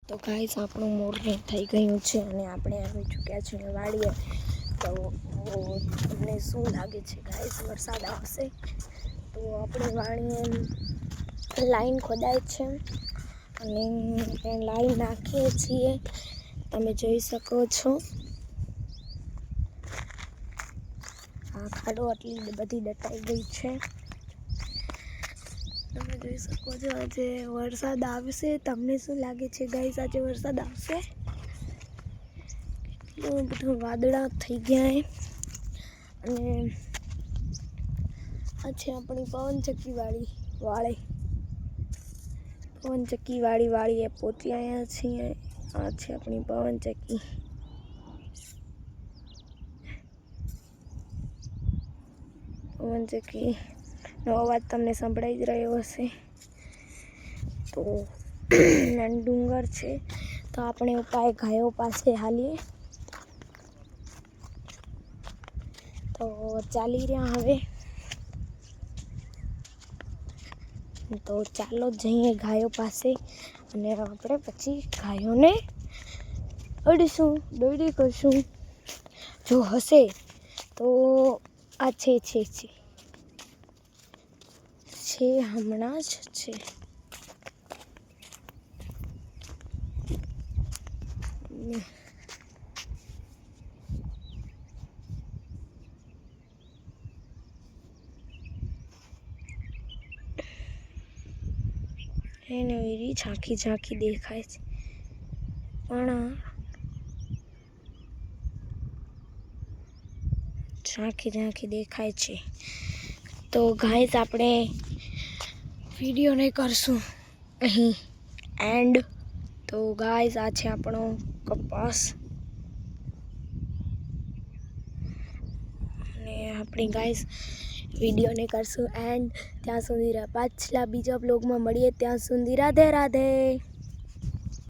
તો ગાઈસ આપણું મોર્નિંગ થઈ ગયું છે અને આપણે આવી ચૂક્યા છીએ વાડીએ. તો તમને શું લાગે છે ગાઈસ, વરસાદ આવશે? તો આપણે વાડીએ લાઈન ખોદાય છે અને લાઈન નાખીએ છીએ. તમે જોઈ શકો છો આ ખાડો આટલી બધી દટાઈ ગઈ છે. તમે જોઈ શકો છો આજે વરસાદ આવશે. તમને શું લાગે છે ગાઈસ, આજે વરસાદ આવશે? કેટલું બધું વાદળા થઈ ગયા અને આ છે આપણી પવનચક્કી વાળીએ પહોંચી આવ્યા છીએ. આ છે આપણી પવનચક્કીનો અવાજ તમને સંભળાઈ જ રહ્યો હશે. તો ડુંગર છે, તો આપણે ગાયો પાસે હાલીએ. તો ચાલી રહ્યા હવે. તો ચાલો જઈએ ગાયો પાસે અને આપણે પછી ગાયોને અડીશું, દોડી કરશું. જો હશે તો આ છે હમણાં જ છે. એને એવી ઝાંખી દેખાય છે, પણ ઝાંખી દેખાય છે. તો ગાઈસ આપણે વિડીયોને કરશું અહીં એન્ડ. તો ગાઈસ આ છે આપણો કપાસ અને આપણી ગાઈસ વિડીયોને કરશું એન્ડ. ત્યાં સુધી પાછલા બીજા બ્લોગમાં મળીએ. ત્યાં સુધી રાધે રાધે.